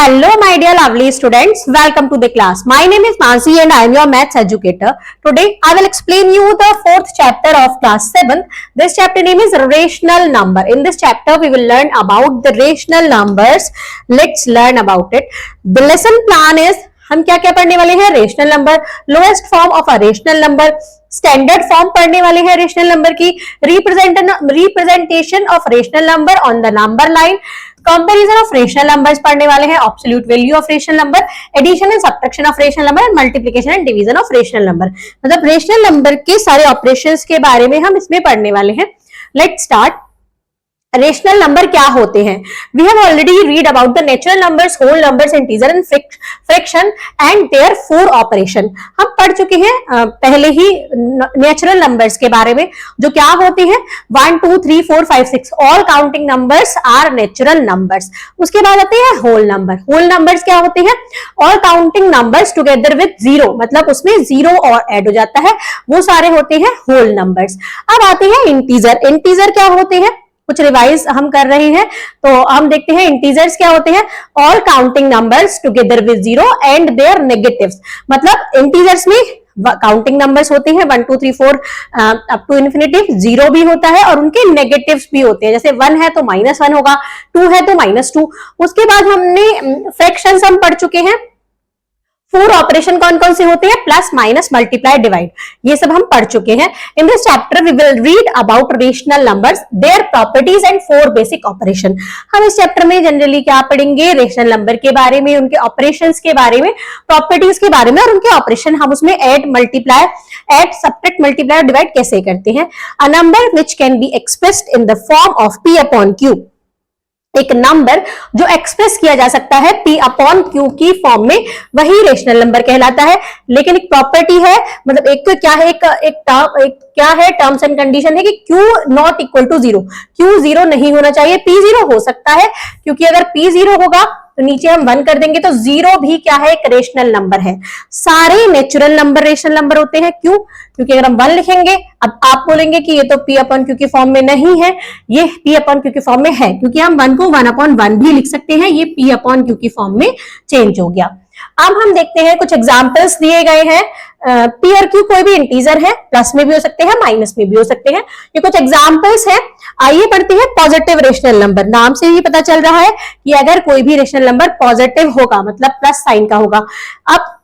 Hello, my dear lovely students. Welcome to the class. My name is Mansi and I am your maths educator. Today, I will explain you the fourth chapter of class 7. This chapter name is rational number. In this chapter, we will learn about the rational numbers. Let's learn about it. The lesson plan is हम क्या क्या पढ़ने वाले हैं? Rational number, lowest form of a rational number, standard form पढ़ने वाले हैं rational number की, representation of rational number on the number line, comparison of rational numbers पढ़ने वाले हैं, absolute value of rational number, addition and subtraction of rational number and multiplication and division of rational number. मतलब rational number के सारे operations के बारे में हम इसमें पढ़ने वाले हैं। Let's start. रेशनल नंबर क्या होते हैं? We have already read about the natural numbers, whole numbers, integer and fraction and their four operation. हम पढ़ चुके हैं पहले ही नेचुरल नंबर्स के बारे में, जो क्या होते हैं 1 2 3 4 5 6 all counting numbers are natural numbers. उसके बाद आते हैं होल नंबर। होल नंबर्स क्या होते हैं? All counting numbers together with zero, मतलब उसमें जीरो और ऐड हो जाता है, वो सारे होते हैं होल नंबर्स। अब आते हैं इंटीजर। इंटीजर क्या होते हैं? कुछ रिवाइज हम कर रहे हैं तो हम देखते हैं इंटीजर्स क्या होते हैं। All counting numbers together with zero and their negatives. मतलब इंटीजर्स में काउंटिंग नंबर्स होते हैं 1 2 3 4 अप टू इन्फिनिटी, जीरो भी होता है और उनके नेगेटिव्स भी होते हैं। जैसे 1 है तो -1 होगा, 2 है तो -2। उसके बाद हमने फ्रैक्शंस हम पढ़ चुके हैं। फोर ऑपरेशन कौन कौन से होते हैं? प्लस, माइनस, मल्टीप्लाई, डिवाइड, ये सब हम पढ़ चुके हैं। In this chapter we will read about rational numbers, their properties and four basic operation. हम इस चैप्टर में जनरली क्या पढ़ेंगे? रेशनल नंबर के बारे में, उनके ऑपरेशंस के बारे में, प्रॉपर्टीज के बारे में और उनके ऑपरेशन। हम उसमें add, multiply, add, subtract, multiply, divide कैसे करते हैं। A number which can be expressed in the form of P upon Q। एक नंबर जो एक्सप्रेस किया जा सकता है P अपॉन Q की फॉर्म में, वही रेशनल नंबर कहलाता है। लेकिन एक प्रॉपर्टी है, मतलब एक तो क्या है, एक क्या है, टर्म्स एंड कंडीशन है कि Q not equal to zero, Q zero नहीं होना चाहिए। P जीरो हो सकता है, क्योंकि अगर P जीरो होगा तो नीचे हम 1 कर देंगे, तो जीरो भी क्या है? एक रेशनल नंबर है। सारे नेचुरल नंबर रेशनल नंबर होते हैं। क्यों? क्योंकि अगर हम 1 लिखेंगे, अब आप बोलेंगे कि ये तो P अपॉन Q की फॉर्म में नहीं है, ये P अपॉन Q की फॉर्म में है, क्योंकि हम 1 को 1 अपॉन 1 भी लिख सकते हैं। ये P अपॉन Q की फॉर्म में चेंज हो गया। अब हम देखते हैं, कुछ एग्जाम्पल्स दिए गए हैं। P और Q कोई भी इंटीजर है, प्लस में भी हो सकते हैं, माइनस में भी हो सकते हैं। ये कुछ एग्जाम्पल्स हैं। आइए पढ़ते हैं पॉजिटिव रेशनल नंबर। नाम से ही पता चल रहा है कि अगर कोई भी रेशनल नंबर पॉजिटिव होगा, मतलब प्लस साइन का होगा। अब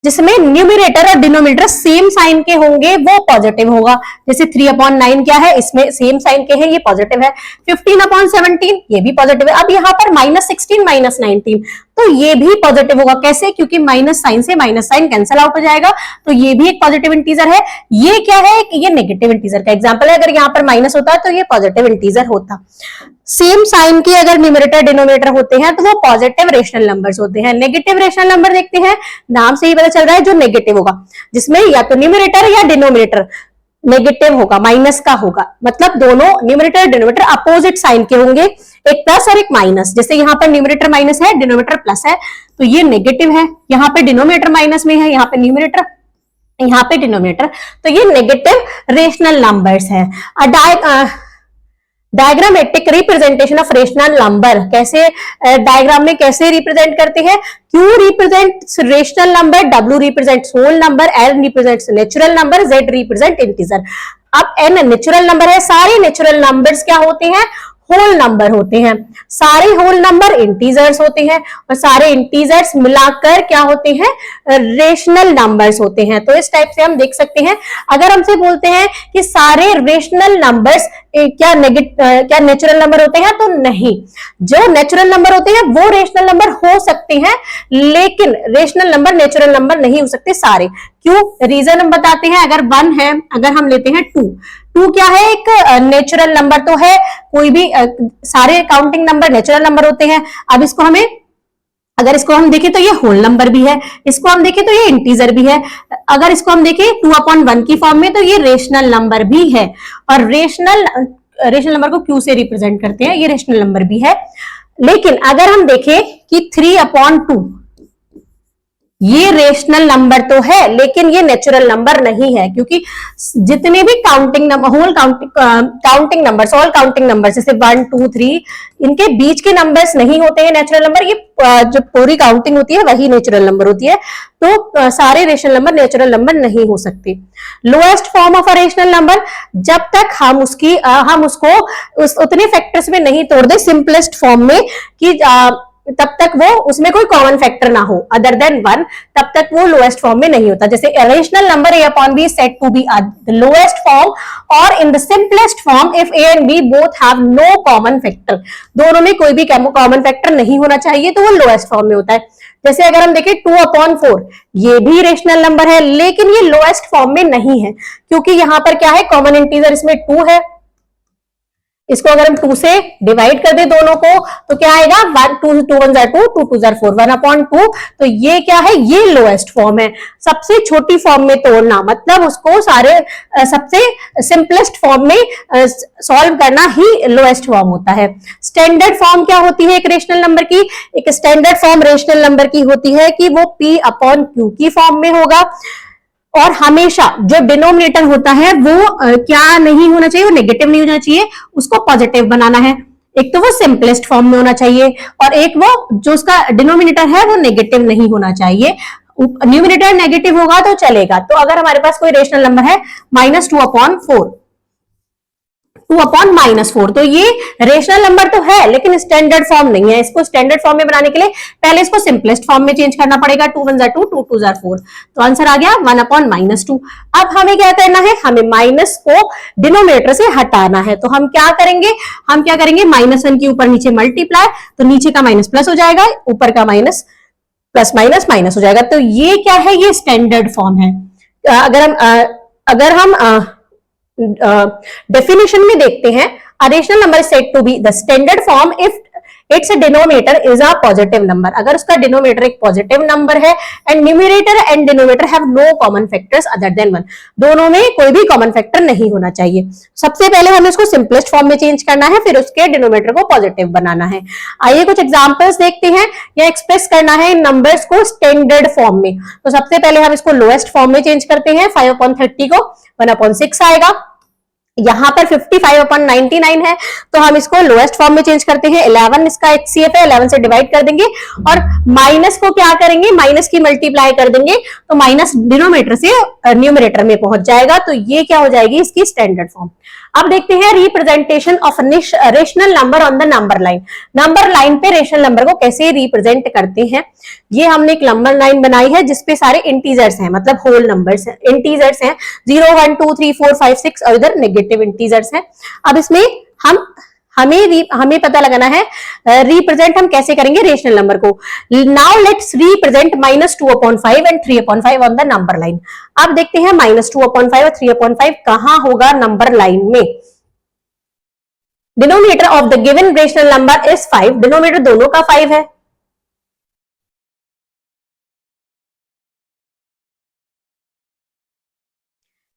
जिसमें न्यूमरेटर और डिनोमिनेटर सेम साइन के होंगे वो पॉजिटिव होगा। जैसे 3 अपॉन 9 क्या है? इसमें सेम साइन के हैं, ये पॉजिटिव है। 15 अपॉन 17 ये भी पॉजिटिव है। अब यहाँ पर -16 -19 तो ये भी पॉजिटिव होगा। कैसे? क्योंकि माइनस साइन से माइनस साइन कैंसिल आउट हो जाएगा, तो ये भी एक पॉजिटिव इंटीजर है। ये क्या है? ये नेगेटिव इंटीजर का एग्जांपल है। अगर यहाँ पर माइनस होता है तो ये पॉजिटिव इंटीजर होता। सेम साइन के अगर न्यूमरेटर डिनोमिनेटर होते हैं तो वो पॉजिटिव रेशनल नंबर्स होते हैं। नेगेटिव रेशनल नंबर देखते हैं, नाम से ही पता चल रहा है जो नेगेटिव होगा, जिसमें या तो न्यूमरेटर या डिनोमिनेटर नेगेटिव होगा, माइनस का होगा। मतलब दोनों न्यूमरेटर डिनोमिनेटर अपोजिट साइन के होंगे, एक प्लस और एक माइनस। जैसे यहाँ पर न्यूमरेटर माइनस है, डिनोमिनेटर प्लस है, तो ये नेगेटिव है। यहाँ पे डिनोमिनेटर माइनस में है, यहाँ पे न्यूमरेटर, यहाँ पे डिनोमिनेटर, तो ये नेगेटिव रेशनल नंबर्स है। Diagrammatic representation of rational number, कैसे डायग्राम में कैसे रिप्रेजेंट करते हैं? Q represents rational number, W represents whole number, L represents natural number, Z represent integer. अब N नेचुरल नंबर है। सारे नेचुरल नंबर्स क्या होते हैं? होल नंबर होते हैं। सारे होल नंबर इंटीजर्स होते हैं और सारे इंटीजर्स मिलाकर क्या होते हैं? रेशनल नंबर्स होते हैं। तो इस टाइप से हम देख सकते हैं। अगर हमसे बोलते हैं कि सारे रेशनल नंबर्स क्या नेचुरल नंबर होते हैं, तो नहीं। जो नेचुरल नंबर होते हैं वो रेशनल नंबर हो सकते हैं, लेकिन रेशनल नंबर नेचुरल नंबर नहीं हो सकते सारे। क्यों? रीजन हम बताते हैं। अगर 1 है, अगर हम लेते हैं 2 क्या है? एक नेचुरल नंबर तो है, कोई भी सारे काउंटिंग नंबर नेचुरल नंबर होते हैं। अब इसको हमें, अगर इसको हम देखें तो ये होल नंबर भी है, इसको हम देखें तो ये इंटीजर भी है। अगर इसको हम देखें 2 अपॉन 1 की फॉर्म में, तो ये रेशनल नंबर भी है। और रेशनल नंबर को Q से रिप्रेजेंट करते हैं, ये रेशनल नंबर भी है। लेकिन अगर हम देखें कि 3 अपॉन 2, ये रेशनल नंबर तो है लेकिन ये नेचुरल नंबर नहीं है, क्योंकि जितने भी counting number, whole counting numbers, all counting numbers जैसे 1 2 3, इनके बीच के नंबर्स नहीं होते हैं नेचुरल नंबर। ये जो पूरी काउंटिंग होती है वही नेचुरल नंबर होती है। तो सारे रेशनल नंबर नेचुरल नंबर नहीं हो सकते। Lowest form of a rational number, जब तक हम उसको उतने फैक्टर्स में नहीं तोड़ दे सिंपलेस्ट फॉर्म में कि तब तक वो उसमें कोई कॉमन फैक्टर ना हो अदर देन 1, तब तक वो लोएस्ट फॉर्म में नहीं होता। जैसे rational number a upon b is said to be the lowest form or in the simplest form if a and b both have no common factor, दोनों में कोई भी कॉमन फैक्टर नहीं होना चाहिए तो वो लोएस्ट फॉर्म में होता है। जैसे अगर हम देखें 2/4, ये भी रेशनल नंबर है लेकिन ये लोएस्ट फॉर्म में नहीं है, क्योंकि यहां पर क्या है, कॉमन इंटीजर इसमें 2 है। इसको अगर हम 2 से डिवाइड कर दे दोनों को तो क्या आएगा, 1 2 2 1 2 2 2 4 1/2। तो ये क्या है, ये लोएस्ट फॉर्म है। सबसे छोटी फॉर्म में तोड़ना मतलब उसको सबसे सिंपलेस्ट फॉर्म में सॉल्व करना ही लोएस्ट फॉर्म होता है। स्टैंडर्ड फॉर्म क्या होती है एक रेशनल नंबर की, एक स्टैंडर्ड फॉर्म रेशनल नंबर की होती है कि वो p/q की फॉर्म में होगा, और हमेशा जो डिनोमिनेटर होता है वो क्या नहीं होना चाहिए, वो नेगेटिव नहीं होना चाहिए, उसको पॉजिटिव बनाना है। एक तो वो सिंपलेस्ट फॉर्म में होना चाहिए और एक वो जो उसका डिनोमिनेटर है वो नेगेटिव नहीं होना चाहिए। न्यूमिनेटर नेगेटिव होगा तो चलेगा। तो अगर हमारे पास कोई रेशनल नंबर है -2/4, 2/-4, तो ये रेशनल नंबर तो है लेकिन स्टैंडर्ड फॉर्म नहीं है। इसको स्टैंडर्ड फॉर्म में बनाने के लिए पहले इसको सिंपलेस्ट फॉर्म में चेंज करना पड़ेगा। 2 1 2 2 2 4, तो आंसर आ गया 1/-2। अब हमें क्या करना है, हमें माइनस को डिनोमिनेटर से हटाना है। तो हम क्या करेंगे, -1 के ऊपर नीचे मल्टीप्लाई, तो नीचे का माइनस प्लस हो जाएगा, ऊपर का माइनस प्लस माइनस माइनस हो जाएगा। तो ये क्या है, ये स्टैंडर्ड फॉर्म है। अगर हम डेफिनेशन में देखते हैं, a rational number is said to be the standard form if its denominator is a positive number। अगर उसका डिनोमिनेटर एक पॉजिटिव नंबर है and numerator and denominator have no common factors other than 1, दोनों में कोई भी कॉमन फैक्टर नहीं होना चाहिए। सबसे पहले हमें उसको सिंपलेस्ट फॉर्म में चेंज करना है, फिर उसके डिनोमिनेटर को पॉजिटिव बनाना है। आइए कुछ एग्जांपल्स देखते हैं, या एक्सप्रेस करना है इन नंबर्स को स्टैंडर्ड फॉर्म में। तो सबसे पहले हम इसको लोएस्ट फॉर्म में चेंज करते हैं। 5/30 को 1/6 आएगा। यहां पर 55/99 है तो हम इसको लोएस्ट फॉर्म में चेंज करते हैं। 11 इसका HCF है, 11 से डिवाइड कर देंगे और माइनस को क्या करेंगे, माइनस की मल्टीप्लाई कर देंगे तो माइनस डिनोमिनेटर से न्यूमरेटर में पहुंच जाएगा। तो ये क्या हो जाएगी, इसकी स्टैंडर्ड फॉर्म। अब देखते हैं representation of rational number on the number line. Number line पे रेशनल नंबर को कैसे रिप्रेजेंट करते हैं। ये हमने एक नंबर लाइन बनाई है जिसपे सारे इंटीजर्स हैं, मतलब होल नंबर्स हैं, इंटीजर्स हैं 0 1 2 3 4 5 6 और इधर नेगेटिव इंटीजर्स हैं। अब इसमें हमें पता लगाना है रिप्रेजेंट हम कैसे करेंगे रेशनल नंबर को। Now let's represent -2/5 and 3/5 on the number line. अब देखते हैं -2/5 और 3/5 कहां होगा नंबर लाइन में। Denominator of the given rational number is 5, denominator दोनों का 5 है।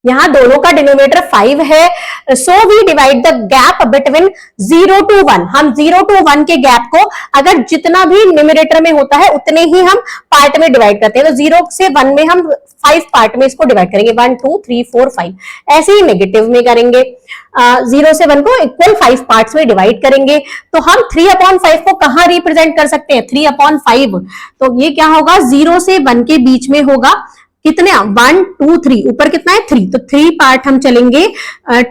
यहां दोनों का डिनोमिनेटर 5 है, so we divide the gap between 0 to 1। हम 0 to 1 के गैप को अगर जितना भी न्यूमरेटर में होता है उतने ही हम पार्ट में डिवाइड करते हैं। तो 0 से 1 में हम 5 पार्ट में इसको डिवाइड करेंगे, 1 2 3 4 5। ऐसे ही नेगेटिव में करेंगे, 0 से 1 को इक्वल 5 पार्ट्स में डिवाइड करेंगे। तो हम 3/5 को कहां रिप्रेजेंट कर सकते हैं, 3/5। तो ये क्या होगा, 0 से 1 के बीच में होगा। कितने, 1 2 3, ऊपर कितना है 3, तो 3 पार्ट हम चलेंगे,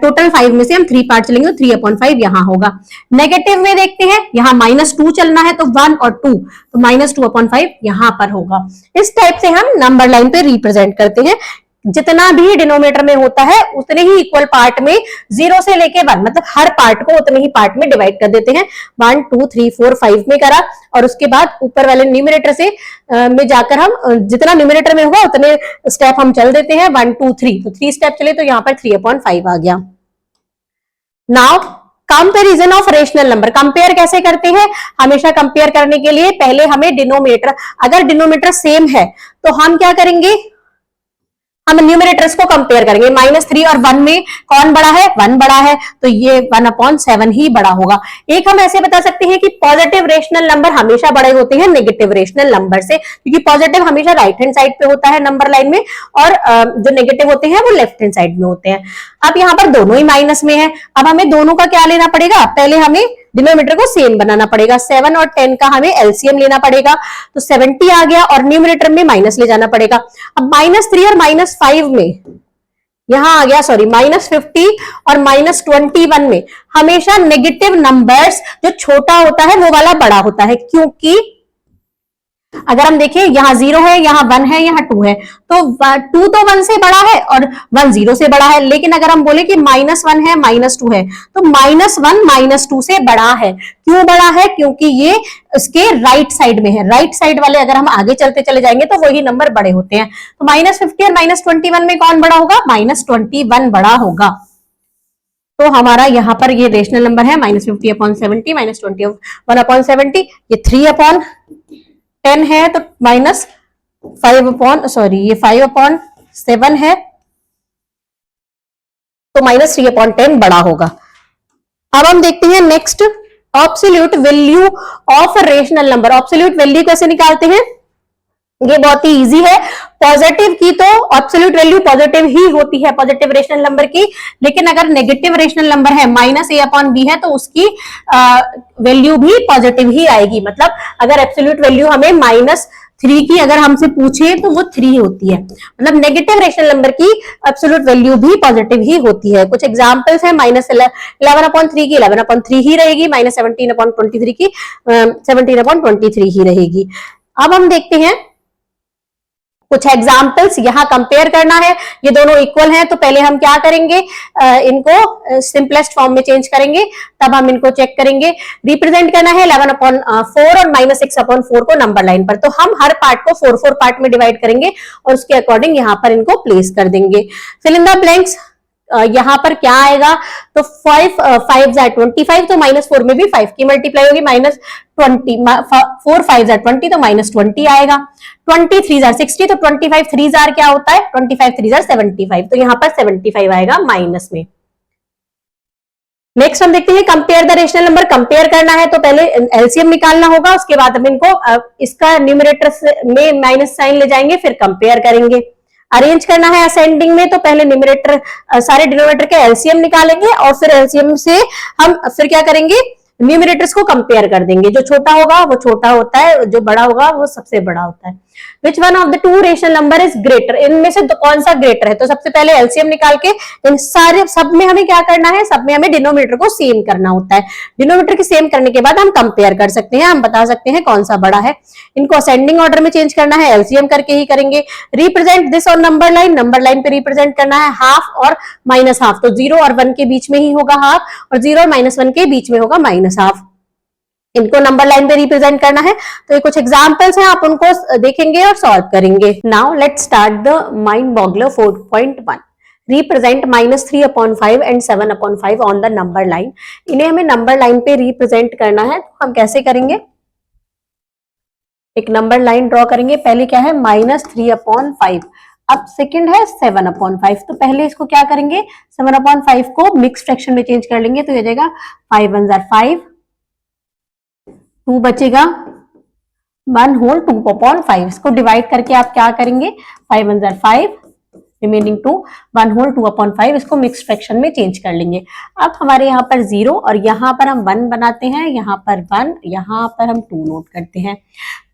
टोटल 5 में से हम 3 पार्ट चलेंगे, तो 3/5 यहां होगा। नेगेटिव में देखते हैं, यहां -2 चलना है तो 1 और 2, तो -2/5 यहां पर होगा। इस टाइप से हम नंबर लाइन पे रिप्रेजेंट करते हैं। जितना भी डिनोमिनेटर में होता है उतने ही इक्वल पार्ट में 0 से लेके 1, मतलब हर पार्ट को उतने ही पार्ट में डिवाइड कर देते हैं। 1 2 3 4 5 में करा और उसके बाद ऊपर वाले न्यूमरेटर से में जाकर हम जितना न्यूमरेटर में होगा उतने स्टेप हम चल देते हैं, 1 2 3, तो 3 स्टेप चले तो यहाँ पर 3/5 आ गया। Now comparison of rational number. Compare कैसे करते हैं, हमेशा कंपेयर करने के लिए पहले हमें डिनोमिनेटर, अगर डिनोमिनेटर सेम है तो हम क्या करेंगे, हम न्यूमरेटर्स को कंपेयर करेंगे, -3 और 1 में कौन बड़ा है, 1 बड़ा है, तो ये 1/7 ही बड़ा होगा। एक हम ऐसे बता सकते हैं कि पॉजिटिव रेशनल नंबर हमेशा बड़े होते हैं नेगेटिव रेशनल नंबर से, क्योंकि पॉजिटिव हमेशा राइट हैंड साइड पे होता है नंबर लाइन में, और जो नेगेटिव होते हैं वो लेफ्ट हैंड साइड में होते हैं। अब यहाँ पर दोनों ही माइनस में है, अब हमें दोनों का क्या लेना पड़ेगा, पहले हमें डिनोमिनेटर को सेम बनाना पड़ेगा, 7 और 10 का हमें एलसीएम लेना पड़ेगा, तो 70 आ गया और न्यूमरेटर में माइनस ले जाना पड़ेगा। अब -3 और -5 में यहां आ गया, सॉरी -50 और -21 में हमेशा नेगेटिव नंबर्स जो छोटा होता है वो वाला बड़ा होता है, क्योंकि अगर हम देखें यहाँ 0 है, यहाँ 1 है, यहाँ 2 है, तो 2 तो 1 से बड़ा है और 1 0 से बड़ा है। लेकिन अगर हम बोले कि -1 है, -2 है, तो -1 -2 से बड़ा है। क्यों बड़ा है, क्योंकि ये इसके राइट साइड में है। राइट साइड वाले अगर हम आगे चलते चले जाएंगे तो वही नंबर बड़े होते हैं। तो -50 और -21 में कौन बड़ा होगा, -21 बड़ा होगा। तो हमारा यहाँ पर ये रेशनल नंबर है -50/70 -21/70, ये 3/10 है, तो ये 5/7 है, तो -3/10 बड़ा होगा। अब हम देखते हैं next, absolute value of rational number. Absolute value कैसे निकालते हैं, ये बहुत ही इजी है। पॉजिटिव की तो एब्सोल्यूट वैल्यू पॉजिटिव ही होती है, पॉजिटिव रेशनल नंबर की, लेकिन अगर नेगेटिव रेशनल नंबर है -a/b है तो उसकी वैल्यू भी पॉजिटिव ही आएगी। मतलब अगर एब्सोल्यूट वैल्यू हमें -3 की अगर हमसे पूछे तो वो 3 होती है। मतलब नेगेटिव रेशनल नंबर की एब्सोल्यूट वैल्यू भी पॉजिटिव ही होती है। कुछ एग्जांपल्स है, -11/3 की 11/3 ही रहेगी, -17/23 की 17/23 ही रहेगी। अब हम देखते हैं कुछ एग्जाम्पल्स, यहां कंपेयर करना है, ये दोनों इक्वल हैं, तो पहले हम क्या करेंगे, इनको सिंपलेस्ट फॉर्म में चेंज करेंगे, तब हम इनको चेक करेंगे। रिप्रेजेंट करना है 11/4 और -6/4 को नंबर लाइन पर, तो हम हर पार्ट को 4 पार्ट में डिवाइड करेंगे और उसके अकॉर्डिंग यहां पर इनको प्लेस कर देंगे। फिल इन द ब्लैंक्स, यहां पर क्या आएगा, तो 5 25, तो -4 में भी 5 की मल्टीप्लाई होगी, -20, 4 5 20, तो -20 आएगा। 20 3 60, तो 25 3 क्या होता है, 25 3 75, तो यहाँ पर 75 आएगा माइनस में। नेक्स्ट हम देखते हैं compare the rational number. Compare करना है तो पहले एलसीएम निकालना होगा, उसके बाद हम इनको इसका न्यूमरेटर में माइनस साइन ले जाएंगे, फिर कंपेयर करेंगे। अरेंज करना है असेंडिंग में, तो पहले न्यूमरेटर सारे डिनोमिनेटर के एलसीएम निकालेंगे और फिर एलसीएम से हम फिर क्या करेंगे, न्यूमरेटर्स को कंपेयर कर देंगे। जो छोटा होगा वो छोटा होता है, जो बड़ा होगा वो सबसे बड़ा होता है। Which one of the two rational number is greater, इनमें से कौन सा ग्रेटर है, तो सबसे पहले एलसीएम निकाल के इन सारे सब में हमें क्या करना है, सब में हमें डिनोमिनेटर को सेम करना होता है। डिनोमिनेटर के सेम करने के बाद हम कंपेयर कर सकते हैं, हम बता सकते हैं कौन सा बड़ा है। इनको असेंडिंग ऑर्डर में चेंज करना है, एलसीएम करके ही करेंगे। Represent this on number line, number line पे रिप्रेजेंट करना है हाफ और -हाफ, तो 0 और 1 के बीच में ही होगा हाफ, और 0 और -1 के बीच में होगा -हाफ। इनको नंबर लाइन पे रिप्रेजेंट करना है। तो ये कुछ एग्जांपल्स हैं, आप उनको देखेंगे और सॉल्व करेंगे। Now let's start the mind boggler 4.1। Represent -3/5 and 7/5 on the number line. इन्हें हमें नंबर लाइन पे रिप्रेजेंट करना है, तो हम कैसे करेंगे, एक नंबर लाइन ड्रॉ करेंगे। पहले क्या है, -3/5, अब सेकंड है 7/5, तो पहले इसको क्या करेंगे, 7/5 को मिक्स फ्रैक्शन में चेंज कर लेंगे, तो ये जाएगा 5 1 5, 2 बचेगा 1 होल 2/5। इसको डिवाइड करके आप क्या करेंगे, 5 1 5, रिमेनिंग 2, 1 होल 2/5, इसको मिक्स फ्रैक्शन में चेंज कर लेंगे। अब हमारे यहाँ पर 0 और यहाँ पर हम 1 बनाते हैं, यहाँ पर 1, यहाँ पर हम 2 नोट करते हैं।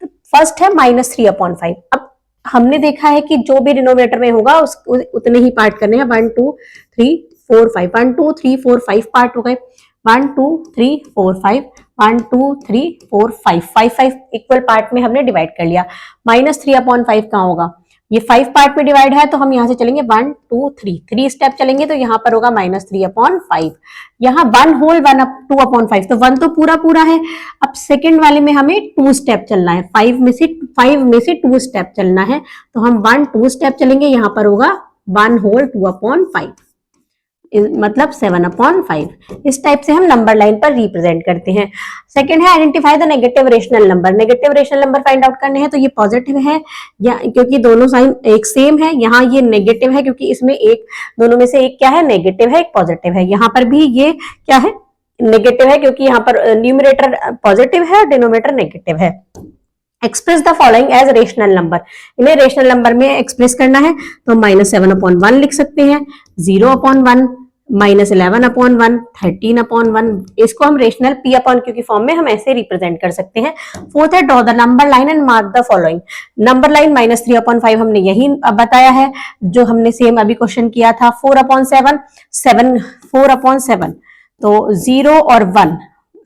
तो फर्स्ट है -3/5। अब हमने देखा है कि जो भी डिनोमिनेटर में होगा उतने ही पार्ट करने हैं, 1 2 3 4 5, 1 2 3 4 5 पार्ट हो गए, 1 2 3 4 5, 1 2 3 4 5, 5 इक्वल पार्ट में हमने डिवाइड कर लिया। -3/5 कहाँ होगा, ये 5 पार्ट में डिवाइड है, तो हम यहाँ से चलेंगे 1 2 3 स्टेप चलेंगे, तो यहाँ पर होगा -3/5। यहाँ 1 होल 2/5, तो 1 तो पूरा है। अब सेकंड वाले में हमें 2 स्टेप चलना है, 5 में से 2 स्टेप चलना है, तो हम 1 2 स्टेप चलेंगे, यहाँ पर होगा 1 होल 2/5। मतलब 7/5। इस टाइप से हम नंबर लाइन पर रिप्रेजेंट करते हैं। सेकंड है identify the negative rational number. Negative rational number find out करने हैं, तो ये पॉजिटिव है या क्योंकि दोनों साइन एक सेम है, यहाँ ये नेगेटिव है क्योंकि इसमें एक दोनों में से एक क्या है, नेगेटिव है, एक पॉजिटिव है। यहाँ पर भी ये क्या है, नेगेटिव है क्योंकि यहाँ पर न्यूमरेटर पॉजिटिव है और डिनोमिनेटर नेगेटिव है। Express the following as rational number. इन्हें रेशनल नंबर में एक्सप्रेस करना है तो -7/1 लिख सकते हैं, 0/1, -11/1, 13/1। इसको हम रेशनल p अपॉन q की फॉर्म में हम ऐसे रिप्रेजेंट कर सकते हैं। फोर्थ है draw the number line and mark the following. Number line -3/5 हमने यही बताया है जो हमने सेम अभी क्वेश्चन किया था। 4/7, 4/7, तो 0 और 1,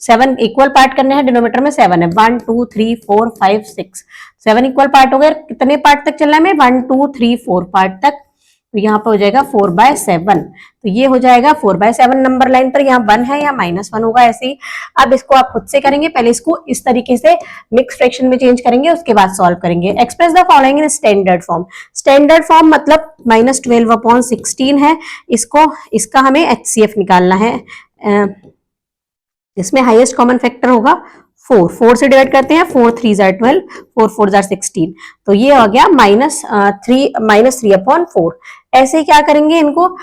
7 इक्वल पार्ट करने हैं, डिनोमीटर में 7 है, 1 2 3 4 5 6, 7 इक्वल पार्ट हो गए। कितने पार्ट तक चलना है हमें, 1 2 3 4 पार्ट तक, तो यहाँ पर हो जाएगा 4/7। तो ये हो जाएगा 4/7 नंबर लाइन पर, यहाँ 1 है, यहाँ -1 होगा ऐसे ही। अब इसको आप खुद से करेंगे, पहले इसको इस तरीके से मिक्स फ्रैक्शन में चेंज करेंगे, उसके बाद सॉल्व करेंगे। Express the following in standard form. Standard form मतलब -12/16 है, इसका हमें HCF निकालना है। इसमें हाईएस्ट कॉमन फैक्टर होगा 4 से डिवाइड करते हैं, 4 3 = 12, 4 4 = 16, तो ये हो गया -3/4। ऐसे क्या करेंगे इनको,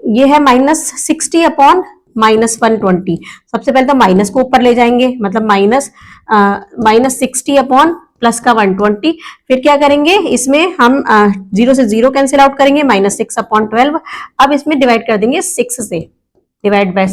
ये है -60/-120। सबसे पहले तो माइनस को ऊपर ले जाएंगे, मतलब -60/ प्लस का 120। फिर क्या करेंगे, इसमें हम 0 से 0 कैंसिल आउट करेंगे, -6/12। अब इसमें डिवाइड कर देंगे 6 से, डिवाइड बाय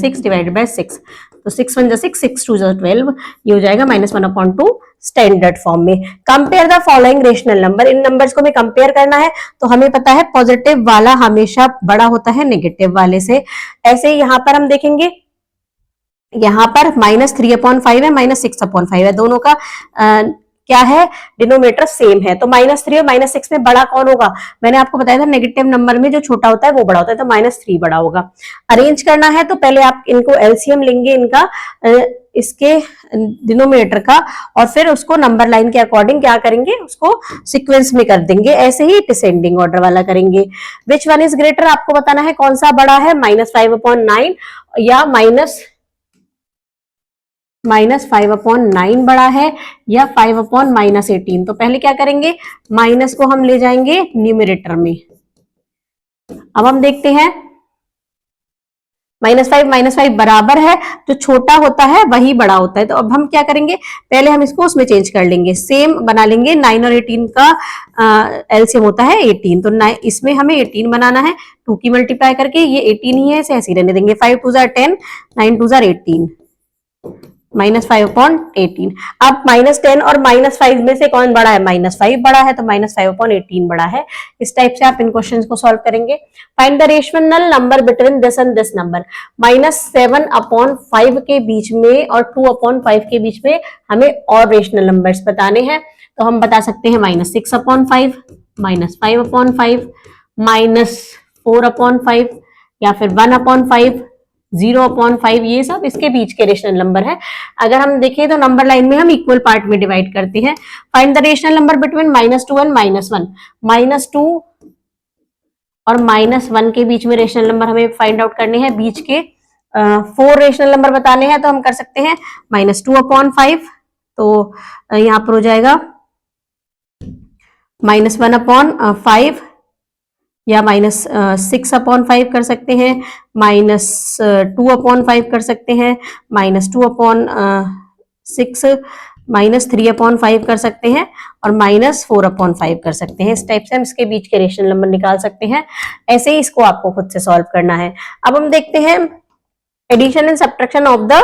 6, तो 6 1 = 6, 6 2 = 12, ये हो जाएगा -1/2 स्टैंडर्ड फॉर्म में। Compare the following rational number. In numbers को हमें कंपेयर करना है, तो हमें पता है पॉजिटिव वाला हमेशा बड़ा होता है नेगेटिव वाले से। ऐसे यहाँ पर हम देखेंगे, यहाँ पर -3/5 है, -6/5 है, दोनों का क्या है, डिनोमिनेटर सेम है, तो -3 और -6 में बड़ा कौन होगा, मैंने आपको बताया था नेगेटिव नंबर में जो छोटा होता है वो बड़ा होता है, तो -3 बड़ा होगा। अरेंज करना है तो पहले आप इनको एलसीएम लेंगे इनका, इसके डिनोमिनेटर का, और फिर उसको नंबर लाइन के अकॉर्डिंग क्या करेंगे, उसको सीक्वेंस में कर देंगे, ऐसे ही डिसेंडिंग ऑर्डर वाला करेंगे। विच वन इज ग्रेटर, आपको बताना है कौन सा बड़ा है, -5/9 या -5/9 बड़ा है या 5/-18। तो पहले क्या करेंगे, माइनस को हम ले जाएंगे न्यूमरेटर में। अब हम देखते हैं -5 बराबर है, जो छोटा होता है वही बड़ा होता है। तो अब हम क्या करेंगे, पहले हम इसको उसमें चेंज कर लेंगे, सेम बना लेंगे। 9 और 18 का एलसीएम होता है 18, तो इसमें हमें 18 बनाना है, 2 की मल्टीप्लाई करके, ये 18 ही है, इसे ऐसे ही रहने देंगे। 5 2 = 10, 9 2 = 18, -5/18। अब -10 और -5 में से कौन बड़ा है, -5 बड़ा है, तो -5/18 बड़ा है। इस टाइप से आप इन क्वेश्चंस को सॉल्व करेंगे। Find the rational number between this and this number. -7/5 के बीच में और 2/5 के बीच में हमें और रेशनल नंबर्स बताने हैं, तो हम बता सकते हैं -6/5, -5/5, -4/5 या फिर 1/5, 0/5, ये सब इसके बीच के रेशनल नंबर है। अगर हम देखें तो नंबर लाइन में हम इक्वल पार्ट में डिवाइड करते हैं। Find the rational number between -2 and -1। -2 और -1 के बीच में रेशनल नंबर हमें फाइंड आउट करने हैं, बीच के 4 रेशनल नंबर बताने हैं, तो हम कर सकते हैं -2/5, तो यहाँ पर हो जाएगा -1/5 या -6/5 कर सकते हैं, -2/5 कर सकते हैं, -2/6, -3/5 कर सकते हैं और -4/5 कर सकते हैं। इस टाइप से हम इसके बीच के रेशनल नंबर निकाल सकते हैं। ऐसे ही इसको आपको खुद से सॉल्व करना है। अब हम देखते हैं addition and subtraction of the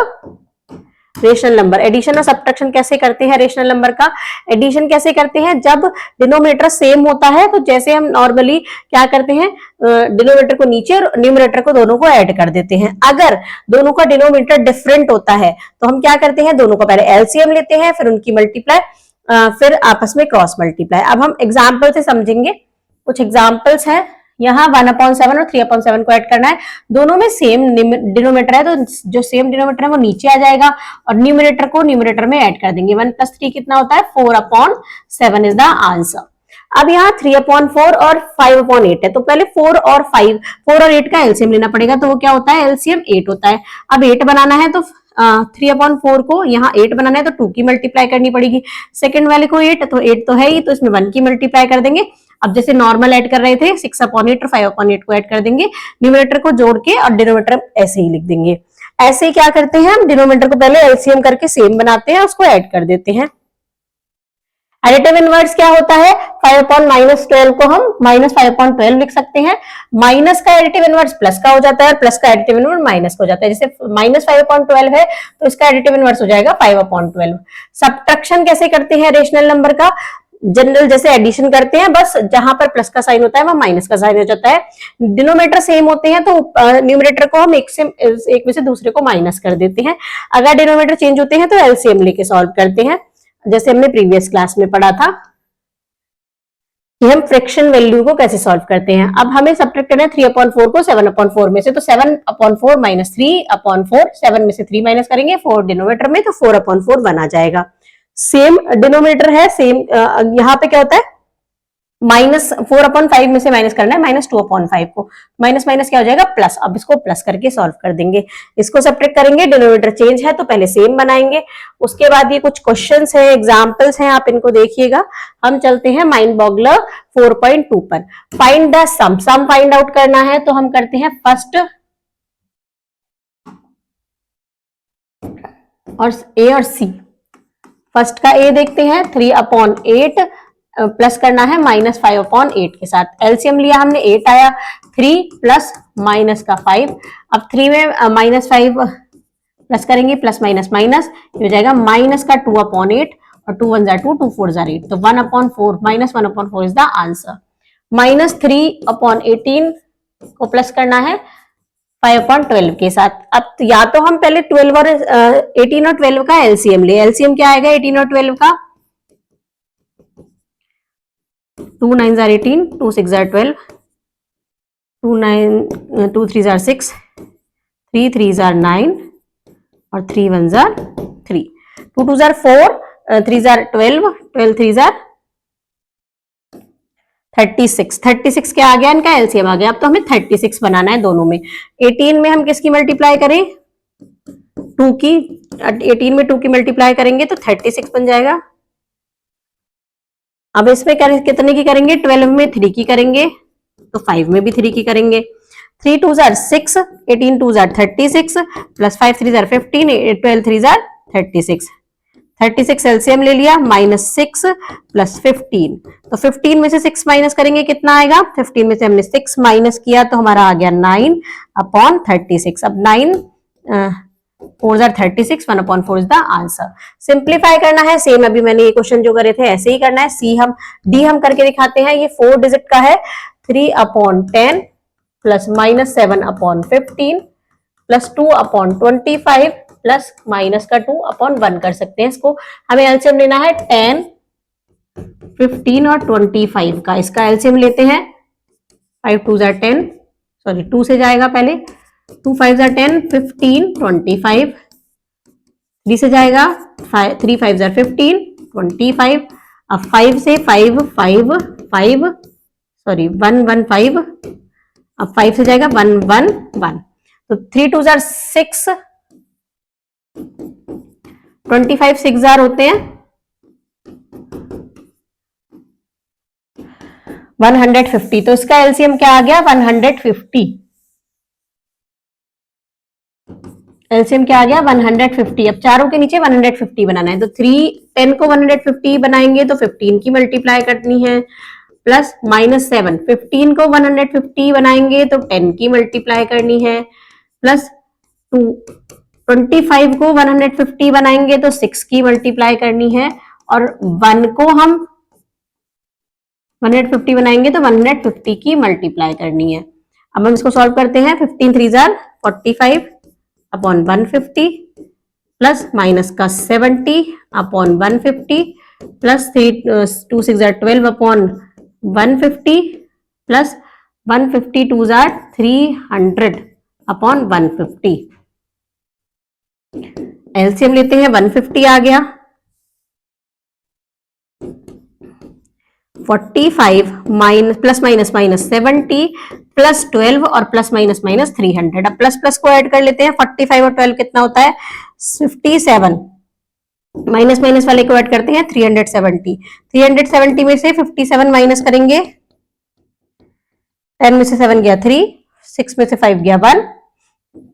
rational number. Addition और सब्ट्रैक्शन कैसे करते हैं रेशनल नंबर का, एडिशन कैसे करते हैं, जब डिनोमिनेटर सेम होता है तो जैसे हम नॉर्मली क्या करते हैं, डिनोमिनेटर को नीचे और न्यूमरेटर को दोनों को ऐड कर देते हैं। अगर दोनों का डिनोमिनेटर डिफरेंट होता है तो हम क्या करते हैं, दोनों का पहले एलसीएम लेते हैं, फिर उनकी मल्टीप्लाई, फिर आपस में क्रॉस मल्टीप्लाई। अब हम एग्जाम्पल से समझेंगे, कुछ एग्जाम्पल्स हैं। यहाँ 1/7 और 3/7 को ऐड करना है, दोनों में सेम डिनोमिनेटर है, तो जो सेम डिनोमिनेटर है वो नीचे आ जाएगा और न्यूमरेटर को न्यूमरेटर में ऐड कर देंगे। 1 + 3 कितना होता है, 4/7 इज द आंसर। अब यहाँ 3/4 और 5/8 है, तो पहले 4 और 5, 4 और 8 का एलसीएम लेना पड़ेगा, तो वो क्या होता है, एलसीएम 8 होता है। अब 8 बनाना है तो 3/4 को यहाँ 8 बनाना है तो 2 की मल्टीप्लाई करनी पड़ेगी, सेकंड वाले को 8, तो 8 तो है ही, तो इसमें 1 की मल्टीप्लाई कर देंगे। अब जैसे नॉर्मल ऐड कर रहे थे 6/8 और 5/8 को ऐड कर देंगे, न्यूमरेटर को जोड़ के और डिनोमिनेटर ऐसे ही लिख देंगे। ऐसे ही क्या करते हैं हम, डिनोमिनेटर को पहले एलसीएम करके सेम बनाते हैं, उसको ऐड कर देते हैं। एडिटिव इनवर्स क्या होता है, 5/-12 को हम -5/12 लिख सकते हैं। माइनस का एडिटिव इनवर्स प्लस का हो जाता है और प्लस का एडिटिव इनवर्स माइनस का हो जाता है। जैसे -5/12 है तो इसका एडिटिव इनवर्स हो जाएगा 5/12। सब्ट्रैक्शन कैसे करते हैं रेशनल नंबर का, जनरल जैसे एडिशन करते हैं, बस जहां पर प्लस का साइन होता है वहां माइनस का साइन हो जाता है। डिनोमिनेटर सेम होते हैं तो न्यूमरेटर को हम एक में से दूसरे को माइनस कर देते हैं। अगर डिनोमिनेटर चेंज होते हैं तो एलसीएम लेके सॉल्व करते हैं, जैसे हमने प्रीवियस क्लास में पढ़ा था कि हम फ्रैक्शन वैल्यू को कैसे सॉल्व करते हैं। अब हमें सब्ट्रैक्ट करना है 3/4 को 7/4 में से, तो 7/4 माइनस 3/4, 7 में से 3 माइनस करेंगे 4 डिनोमिनेटर में, तो 4/4 1 आ जाएगा। सेम डिनोमिनेटर है, सेम यहाँ पे क्या होता है, -4/5 में से माइनस करना है -2/5 को, माइनस माइनस क्या हो जाएगा प्लस। अब इसको प्लस करके सॉल्व कर देंगे, इसको सब्ट्रैक्ट करेंगे, डिनोमिनेटर चेंज है तो पहले सेम बनाएंगे। उसके बाद ये कुछ क्वेश्चंस हैं, एग्जांपल्स हैं, आप इनको देखिएगा। हम चलते हैं माइंड बॉगलर 4.2 पर। Find the sum, sum find out करना है तो हम करते हैं फर्स्ट और ए और सी। फर्स्ट का ए देखते हैं, 3/8 प्लस करना है -5/8 के साथ। एलसीएम लिया हमने 8 आया, 3 प्लस माइनस का 5। अब 3 में -5 प्लस करेंगे, प्लस माइनस माइनस, ये हो जाएगा माइनस का 2/8 और 2 1 2 2 4 8, तो 1/4 -1/4 इज द आंसर। -3/18 को प्लस करना है 5/12 के साथ। अब या तो हम पहले 12 और 18 और 12 का एलसीएम ले, एलसीएम क्या आएगा 18 और 12 का, 2 9 18, 2 6 12, 2 3 6, 3 3 9 और 3 1 3, 2 2 4, 3 12, 12 3 36, 36 क्या आ गया, इनका एलसीएम आ गया। अब तो हमें 36 बनाना है दोनों में। 18 में हम किसकी मल्टीप्लाई करें, 2 की, 18 में 2 की मल्टीप्लाई करेंगे तो 36 बन जाएगा। अब इसमें कितने की करेंगे, 12 में 3 की करेंगे तो 5 में भी 3 की करेंगे। 3 2 6, 18 2 36 प्लस 5 3 15, 12 3 36, 36 एलसीएम ले लिया, -6 प्लस 15, तो 15 में से 6 माइनस करेंगे कितना आएगा, 15 में से हमने 6 माइनस किया तो हमारा आ गया 9/36। अब 9 4 36, 1/4 इज द आंसर। सिंप्लीफाई करना है, सेम अभी मैंने ये क्वेश्चन जो करे थे ऐसे ही करना है। डी हम करके दिखाते हैं, ये 4 डिजिट का है, 3/10 प्लस -7/15 प्लस 2/25 प्लस माइनस का 2/1 कर सकते हैं इसको। हमें एलसीएम लेना है 10, 15 और 25 का। इसका एलसीएम लेते हैं, 5 2 10, सॉरी 2 से जाएगा पहले, 2 5 10, 15 25, 3 से जाएगा 3 5 15 25। अब 5 से 5 5 5, सॉरी 1 1 5, अब 5 से जाएगा 1 1 1, तो 3 2 6, 25 6 होते हैं 150, तो इसका एलसीएम क्या आ गया 150। एलसीएम क्या आ गया 150। अब चारों के नीचे 150 बनाना है, तो 10 को 150 बनाएंगे तो 15 की मल्टीप्लाई करनी है, प्लस -7, 15 को 150 बनाएंगे तो 10 की मल्टीप्लाई करनी है, प्लस 2 25 को 150 बनाएंगे तो 6 की मल्टीप्लाई करनी है, और 1 को हम 150 बनाएंगे तो 150 की मल्टीप्लाई करनी है। अब हम इसको सॉल्व करते हैं, 15 3 45 अपॉन 150 प्लस माइनस का 70 upon 150 plus 2 6 12 upon 150 plus 150 2 300 upon 150। LCM लेते हैं, 150 आ गया, 45 minus plus minus minus 70 plus 12 और प्लस माइनस माइनस 300। अब प्लस प्लस को ऐड कर लेते हैं। 45 और 12 कितना होता है 57। माइनस माइनस वाले को ऐड करते हैं 370। 370 में से 57 माइनस करेंगे, 10 में से 7 गया 3, 6 में से 5 गया 1,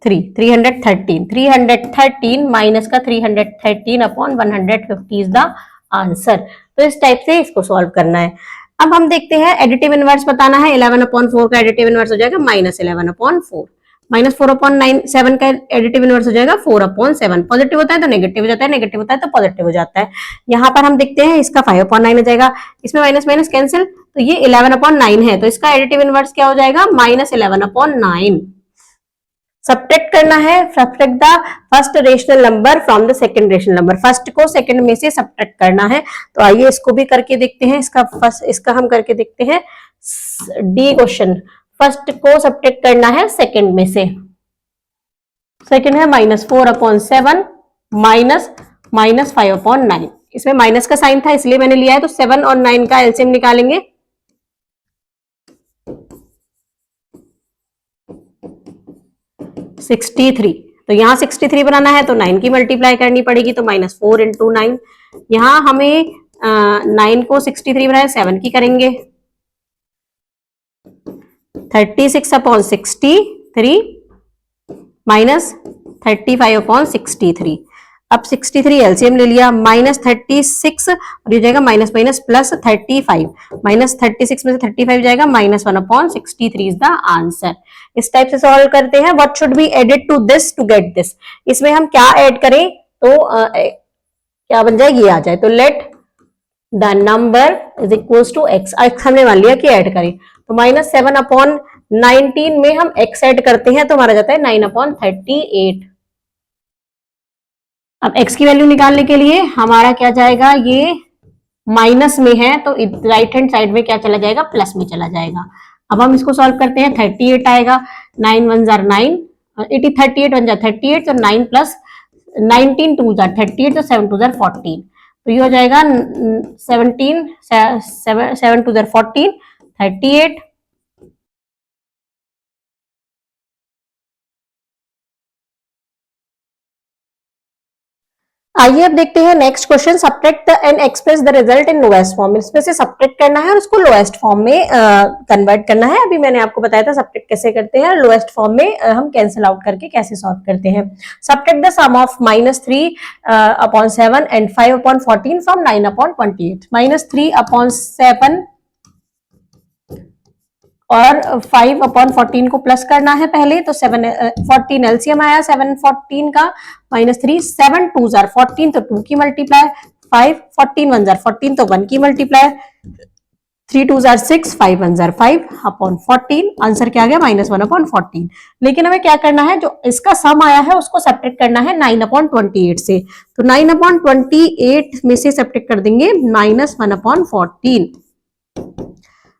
313। 313 माइनस का 313 अपॉन 150 इज द आंसर। तो इस टाइप से इसको सॉल्व करना है। अब हम देखते हैं एडिटिव इनवर्स बताना है। 11/4 का एडिटिव इनवर्स हो जाएगा -11/4। -4/7 का एडिटिव इनवर्स हो जाएगा 4/7। पॉजिटिव होता है तो नेगेटिव हो जाता है, नेगेटिव होता है तो पॉजिटिव हो जाता है। यहाँ पर हम देखते हैं इसका 5/9 हो जाएगा, इसमें माइनस माइनस कैंसिल, तो ये 11/9 है, तो इसका एडिटिव इनवर्स क्या हो जाएगा -11/9। सब्ट्रैक्ट करना है, subtract the first rational number from the second rational number. First को सेकंड में से सब्ट्रैक्ट करना है, तो आइए इसको भी करके देखते हैं। इसका हम करके देखते हैं डी क्वेश्चन। फर्स्ट को सब्ट्रैक्ट करना है सेकंड में से। सेकंड है -4/7 माइनस -5/9। इसमें माइनस का साइन था इसलिए मैंने लिया है, तो 7 और 9 का एलसीएम निकालेंगे। 63, तो यहाँ 63 बनाना है तो 9 की मल्टीप्लाई करनी पड़ेगी, तो -4 × 9। यहाँ हमें 9 को 63 बनाए 7 की करेंगे, 36/63 माइनस 35/63। अब 63 एलसीएम ले लिया, -36 और ये जाएगा माइनस माइनस प्लस 35, -36 में से 35 जाएगा -1/63 इज द आंसर। इस टाइप से सॉल्व करते हैं। What should be added to this to get this. इसमें हम क्या ऐड करें तो क्या बन जाए, ये आ जाए, तो let the number is equals to x। हमने मान लिया कि ऐड करें, तो -7/19 में हम x ऐड करते हैं तो हमारा जाता है 9/38। अब x की वैल्यू निकालने के लिए हमारा क्या जाएगा, ये माइनस में है तो राइट हैंड साइड में क्या चला जाएगा, प्लस में चला जाएगा। अब हम इसको सॉल्व करते हैं। 38 आएगा, 9 1 जार 9, 38 1 जार 38, तो 9 प्लस 19 2 जार 38, तो 7 2 जार 14, तो ये हो जाएगा 17 7 2 जार 14 38। आइए अब देखते हैं next question. Subtract and express the result in lowest form. इसमें से सब्ट्रैक्ट करना है और उसको लोएस्ट फॉर्म में कन्वर्ट करना है। अभी मैंने आपको बताया था सब्ट्रैक्ट कैसे करते हैं, लोएस्ट फॉर्म में हम कैंसिल आउट करके कैसे सॉल्व करते हैं। Subtract the sum of -3/7 and 5/14 from 9/28। -3/7 और 5/14 को प्लस करना है पहले, तो 14 एलसीएम आया 7 14 का, -3 7 2 जार 14, तो 2 की मल्टीप्लाई, 5 14 1 जार 14, तो 1 की मल्टीप्लाई, 3 2 जार 6 5 1 जार 5/14। आंसर क्या आ गया -1/14। लेकिन हमें क्या करना है, जो इसका सम आया है उसको सब्ट्रैक्ट करना है 9/28 से, तो 9/28 में से सब्ट्रैक्ट कर देंगे -1/14।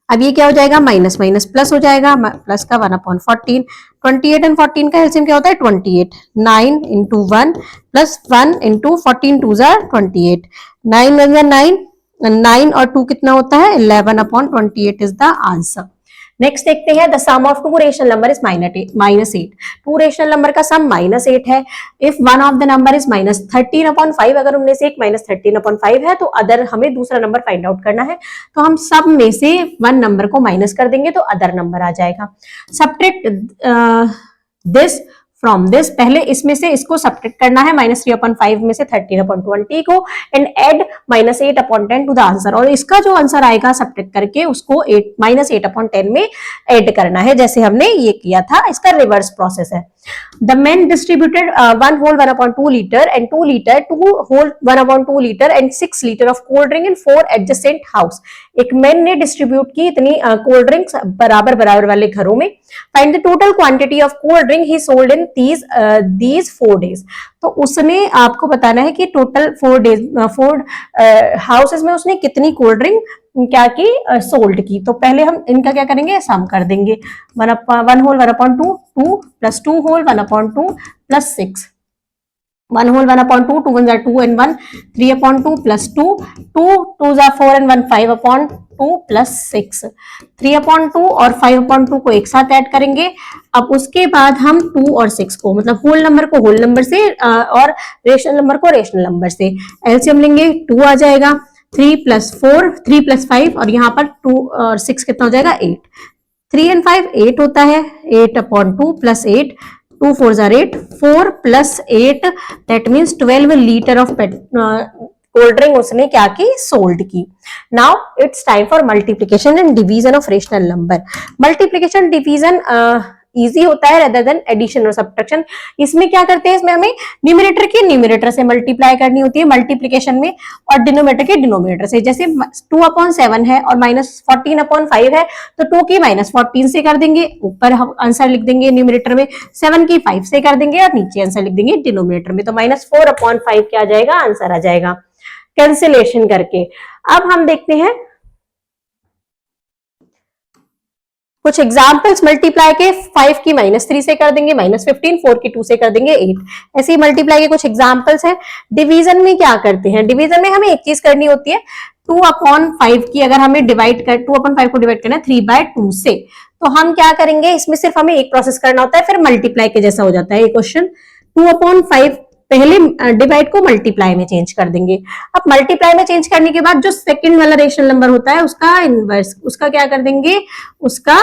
अब ये क्या हो जाएगा, माइनस माइनस प्लस हो जाएगा, प्लस का 1/14। 28 एंड 14 का एलसीएम क्या होता है 28। 9 × 1 प्लस 1 × 14 2 जार 28, 9 1 जार 9, 9 और 2 कितना होता है 11/28 इज द आंसर। नेक्स्ट देखते हैं the sum of two rational number is -8। Two rational number का सम -8 है। If one of the number is -13/5, अगर उनमें से एक -13/5 है तो अदर, हमें दूसरा नंबर फाइंड आउट करना है, तो हम सब में से वन नंबर को माइनस कर देंगे तो अदर नंबर आ जाएगा। सब्ट्रैक्ट दिस फ्रॉम दिस, पहले इसमें से इसको सब्ट्रैक्ट करना है, -3/5 में से 13/20 को, and add -8/10 to the answer, और इसका जो आंसर आएगा सब्ट्रैक्ट करके उसको -8/10 में ऐड करना है, जैसे हमने ये किया था। इसका रिवर्स प्रोसेस है। The man distributed 1 whole 1/2 litre and 2 litre 2 whole 1/2 litre and 6 litre of cold drink in 4 adjacent house. एक मैन ने डिस्ट्रीब्यूट की इतनी कोल्ड ड्रिंक्स बराबर बराबर वाले घरों में। Find the total quantity of cold drink he sold in these 4 days। तो उसने आपको बताना है कि टोटल 4 डेज 4 हाउसेस में उसने कितनी कोल्ड ड्रिंक क्या की सोल्ड की। तो पहले हम इनका क्या करेंगे, सम कर देंगे। 1 whole 1/2 2 plus 2 whole 1/2 plus 6 1 whole 1 upon 2, 2 ones are 2 and 1, 3 upon 2 plus 2, 2 2s are 4 and 1, 5 upon 2 plus 6, 3 upon 2 और 5 upon 2 को एक साथ ऐड करेंगे। अब उसके बाद हम 2 और 6 को, मतलब होल नंबर को होल नंबर से और रेशनल नंबर को रेशनल नंबर से एलसीएम लेंगे, 2 आ जाएगा, 3 plus 4, 3 plus 5 और यहाँ पर 2 और 6 कितना हो जाएगा 8, 3 and 5 8 होता है, 8 upon 2 plus 8, 2 4s are 8, 4 plus 8 that means 12 litre of cold drink उसने क्या की, सोल्ड की। Now it's time for multiplication and division of rational number. Multiplication division easy होता है रेदर देन एडिशन और सब्ट्रैक्शन। इसमें क्या करते हैं, इसमें हमें न्यूमरेटर की न्यूमरेटर से मल्टीप्लाई करनी होती है मल्टीप्लीकेशन में, और डिनोमिनेटर के डिनोमिनेटर से। जैसे 2 अपॉन 7 है और माइनस 14 अपॉन 5 है, तो 2 की माइनस 14 से कर देंगे, ऊपर हम आंसर लिख देंगे न्यूमरेटर में, 7 की 5 से कर देंगे और नीचे आंसर लिख देंगे डिनोमिनेटर में। तो -4 अपॉन 5 क्या आ जाएगा, आंसर आ जाएगा कैंसिलेशन करके। अब हम देखते हैं कुछ एग्जाम्पल्स मल्टीप्लाई के। 5 की -3 से कर देंगे -15, 4 की 2 से कर देंगे 8। ऐसे ही मल्टीप्लाई के कुछ एग्जाम्पल्स हैं। डिवीजन में क्या करते हैं, डिवीजन में हमें एक चीज करनी होती है, 2 अपॉन 5 की अगर हमें डिवाइड कर 2 अपॉन 5 को डिवाइड करना है 3/2 से, तो हम क्या करेंगे, इसमें सिर्फ हमें एक प्रोसेस करना होता है, फिर मल्टीप्लाई के जैसा हो जाता है ये क्वेश्चन। 2 अपॉन 5 पहले डिवाइड को मल्टीप्लाई में चेंज कर देंगे। अब मल्टीप्लाई में चेंज करने के बाद जो सेकंड वाला रेशनल नंबर होता है उसका इनवर्स, उसका क्या कर देंगे, उसका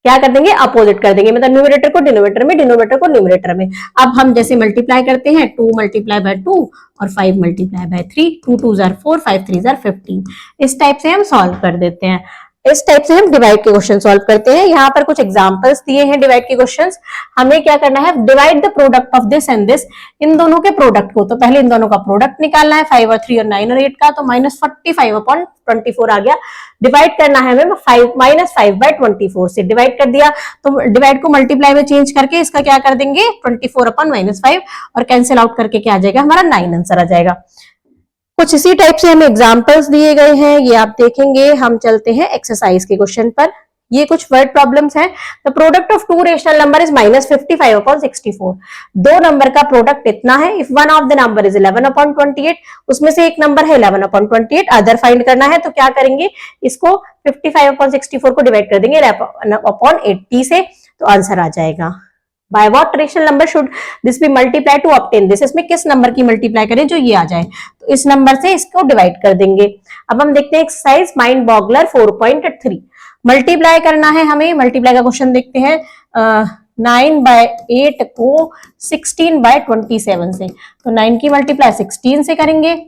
क्या कर देंगे, अपोजिट कर देंगे, मतलब न्यूमरेटर को डिनोमिनेटर में, डिनोमिनेटर को न्यूमरेटर में। अब हम जैसे मल्टीप्लाई करते हैं 2 मल्टीप्लाई बाय 2 और 5 multiply by 3, 2 2s are 4, 5 3s are 15। इस टाइप से हम सॉल्व कर देते हैं। इस टाइप से हम डिवाइड के क्वेश्चन सॉल्व करते हैं। यहाँ पर कुछ एग्जांपल्स दिए हैं डिवाइड के क्वेश्चंस। हमें क्या करना है, divide the product of this and this, इन दोनों के प्रोडक्ट को, तो पहले इन दोनों का प्रोडक्ट निकालना है, 5 और 3 और 9 और 8 का, तो -45 अपॉन 24 आ गया। डिवाइड करना है हमें -5/24 से, डिवाइड कर दिया, तो डिवाइड को मल्टीप्लाई में चेंज करके इसका क्या कर देंगे 24 अपॉन -5 और कैंसिल आउट करके क्या आ जाएगा, हमारा 9 आंसर आ जाएगा। कुछ इसी टाइप से हमें एग्जांपल्स दिए गए हैं, ये आप देखेंगे। हम चलते हैं एक्सरसाइज के क्वेश्चन पर। ये कुछ वर्ड प्रॉब्लम्स हैं। The product of two rational number is -55 upon 64। दो नंबर का प्रोडक्ट इतना है। If one of the number is 11 upon 28, उसमें से एक नंबर है 11 अपॉन 28, अदर फाइंड करना है, तो क्या करेंगे, इसको 55 अपॉन 64 को डिवाइड कर देंगे अपॉन 80 से, तो आंसर आ जाएगा। By what rational number should this be multiplied to obtain this? इसमें किस नंबर की मल्टीप्लाई करें जो ये आ जाए, तो इस नंबर से इसको डिवाइड कर देंगे। अब हम देखते हैं एक्सरसाइज माइंड बॉगलर 4.3। मल्टीप्लाई करना है हमें। मल्टीप्लाई का क्वेश्चन देखते हैं। 9/8 को 16/27 से, तो 9 की मल्टीप्लाई 16 से करेंगे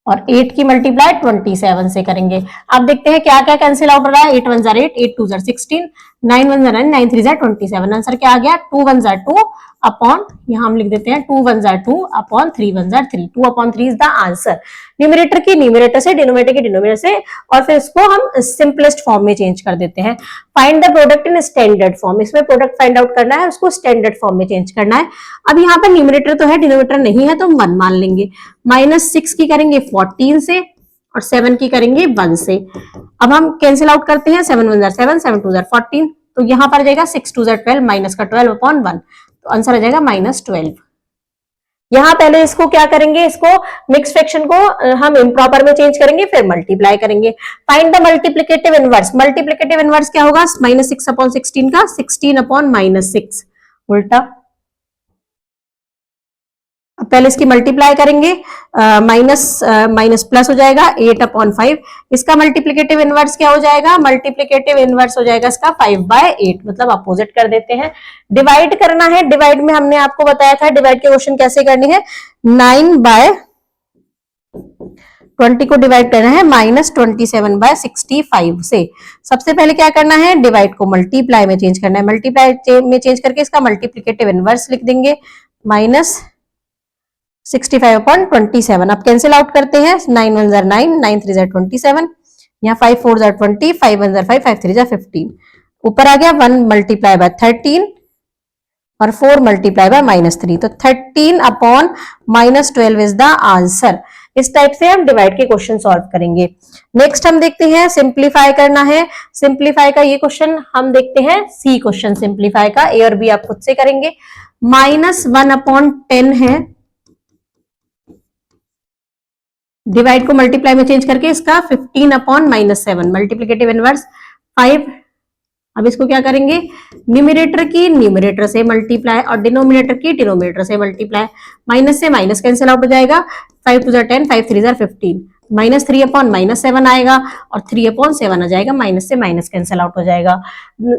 और 8 की मल्टीप्लाई 27 से करेंगे। अब देखते हैं क्या क्या कैंसिल आउट हो रहा है। 8 1s are 8, 8 2s are 16, 9 1s are 9, 9 3s are 27। Answer क्या आ गया, 2 1s are 2 अपॉन, यहां हम लिख देते हैं 2 1s are 2 upon 3 1s are 3, 2 upon 3 is the answer. Numerator की न्यूमरेटर से, डिनोमिनेटर की डिनोमिनेटर से, और फिर इसको हम सिंपलेस्ट फॉर्म में चेंज कर देते हैं। Find the product in standard form, इसमें प्रोडक्ट फाइंड आउट करना है, उसको स्टैंडर्ड फॉर्म में चेंज करना है। अब यहाँ पर न्यूमरेटर तो है, डिनोमिनेटर नहीं है, तो हम 1 मान लेंगे। -6 की करेंगे 14 से और 7 की करेंगे 1 से। अब हम कैंसिल आउट करते हैं, 7 1s are 7, 7 2s are 14, तो यहाँ पर जाएगा 6 2s are 12, माइनस का 12 अपॉन 1, तो आंसर आ जाएगा -12। यहाँ पहले इसको क्या करेंगे, इसको मिक्स फ्रैक्शन को हम इम्प्रॉपर में चेंज करेंगे, फिर मल्टीप्लाई करेंगे। Find the multiplicative inverse. Multiplicative inverse क्या होगा, -6 अपॉन 16 का 16 अपॉन -6 उल्टा। पहले इसकी मल्टीप्लाई करेंगे, माइनस प्लस हो जाएगा 8 अपॉन 5। इसका मल्टीप्लिकेटिव इनवर्स क्या हो जाएगा, मल्टीप्लिकेटिव इनवर्स हो जाएगा इसका 5/8, मतलब अपोजिट कर देते हैं। डिवाइड करना है, डिवाइड में हमने आपको बताया था डिवाइड के क्वेश्चन कैसे करने हैं। 9/20 को डिवाइड करना है -27/65 से। सबसे पहले क्या करना है, डिवाइड को मल्टीप्लाई में चेंज करना है, मल्टीप्लाई में चेंज करके इसका मल्टीप्लिकेटिव इनवर्स लिख देंगे, -65 अपॉन 27। अब कैंसिल आउट करते हैं, 9 1s are 9, 9 3s are 27, यहाँ 5 4s are 20, 5 1s are 5, 5 3s are 15। ऊपर आ गया 1 मल्टीप्लाई बाय 13 और 4 मल्टीप्लाई बाय -3, तो 13 अपॉन -12 इज द आंसर। इस टाइप से हम डिवाइड के क्वेश्चन सॉल्व करेंगे। नेक्स्ट हम देखते हैं सिंप्लीफाई करना है। सिंप्लीफाई का ये क्वेश्चन हम देखते हैं सी क्वेश्चन सिंप्लीफाई का, ए और बी आप खुद से करेंगे। -1/10 है, डिवाइड को मल्टीप्लाई में चेंज करके इसका 15/-7 मल्टीप्लिकेटिव इनवर्स 5। अब इसको क्या करेंगे, न्यूमरेटर की न्यूमरेटर से मल्टीप्लाई और डिनोमिनेटर की डिनोमिनेटर से मल्टीप्लाई। माइनस से माइनस कैंसिल आउट हो जाएगा, 5 2 10, 5 3 15, -3/-7 आएगा और 3/7 आ जाएगा, माइनस से माइनस कैंसिल आउट हो जाएगा।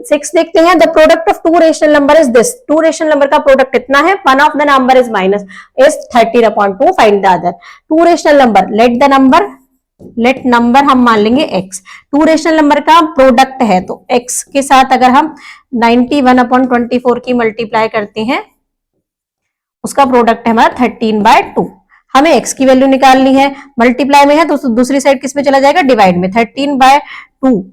6 देखते हैं, the product of two rational number is this, two rational number का प्रोडक्ट इतना है, one of the number is minus is 13/2, find the other. Two rational number, let number हम मान लेंगे x, टू रेशनल नंबर का product है तो x के साथ अगर हम 91/24 की मल्टीप्लाई करते हैं, उसका प्रोडक्ट है हमारा 13/2। हमें x की वैल्यू निकालनी है, मल्टीप्लाई में है तो दूसरी साइड किस में चला जाएगा, डिवाइड में, 13/2।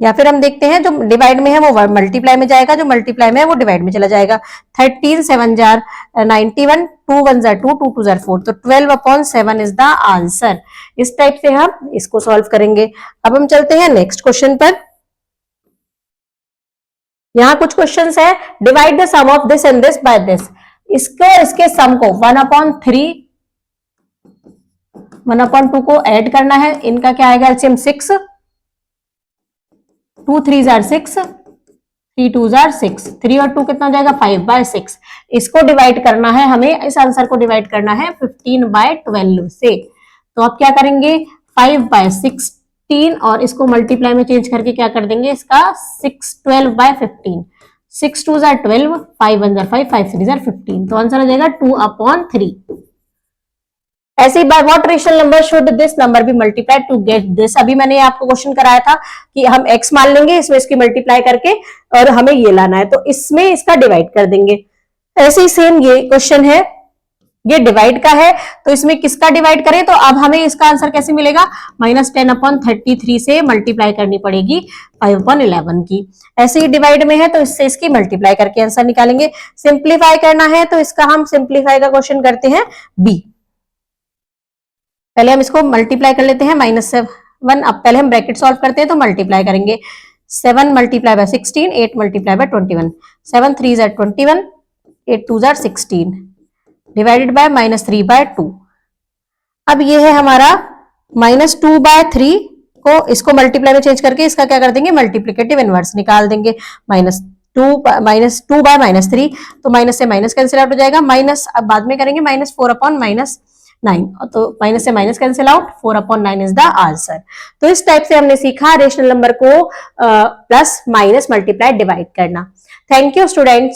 या फिर हम देखते हैं जो डिवाइड में है वो मल्टीप्लाई में जाएगा, जो मल्टीप्लाई में है वो डिवाइड में चला जाएगा। 13 7 जार 91, 2 1 जार 2, 2 2 जार 4, तो 12/7 इज द आंसर। इस टाइप से हम इसको सॉल्व करेंगे। अब हम चलते हैं नेक्स्ट क्वेश्चन पर। यहाँ कुछ क्वेश्चंस है, divide the sum of this and this by this, इसको इसके सम को 1/3 1/2 को ऐड करना है, इनका क्या आएगा एलसीएम 6, 2 3 जार 6, 3 2 जार 6, 3 और 2 कितना हो जाएगा 5/6। इसको डिवाइड करना है हमें, इस आंसर को डिवाइड करना है 15/12 से। तो आप क्या करेंगे, 5/16 और इसको मल्टीप्लाई में चेंज करके क्या कर देंगे, इसका 6 12/15, 6 2 जार 12, 5 1 जार 5, 5 3 जार 15, तो आंसर हो जाएगा 2/3। ऐसे ही by what rational number should this number be multiplied to get this, अभी मैंने आपको क्वेश्चन कराया था कि हम x मान लेंगे, इसमें इसकी मल्टीप्लाई करके और हमें ये लाना है, तो इसमें इसका डिवाइड कर देंगे। ऐसे ही सेम ये क्वेश्चन है, ये डिवाइड का है तो इसमें किसका डिवाइड करें, तो अब हमें इसका आंसर कैसे मिलेगा, -10/33 से मल्टीप्लाई करनी पड़ेगी 5/11 की। ऐसे ही डिवाइड में है तो इससे इसकी मल्टीप्लाई करके आंसर निकालेंगे। सिंप्लीफाई करना है तो इसका हम सिंप्लीफाई का क्वेश्चन करते हैं बी। पहले हम इसको मल्टीप्लाई कर लेते हैं, -7, अब पहले हम ब्रैकेट सॉल्व करते हैं तो मल्टीप्लाई करेंगे। 7 multiply by 16, 8 multiply by 21, 7 3 jar 21, 8 2 jar 16, divided by -3/2। अब ये है हमारा -2/3 को इसको मल्टीप्लाई में चेंज करके इसका क्या कर देंगे, मल्टीप्लिकेटिव इनवर्स निकाल देंगे। -2 बाय -3, तो माइनस से माइनस कैंसिल आउट हो जाएगा, माइनस अब बाद में करेंगे -4/-9, तो माइनस से minus cancel out, 4/9 is the answer. तो इस टाइप से हमने सीखा रेशनल नंबर को प्लस माइनस मल्टीप्लाई डिवाइड करना। Thank you students.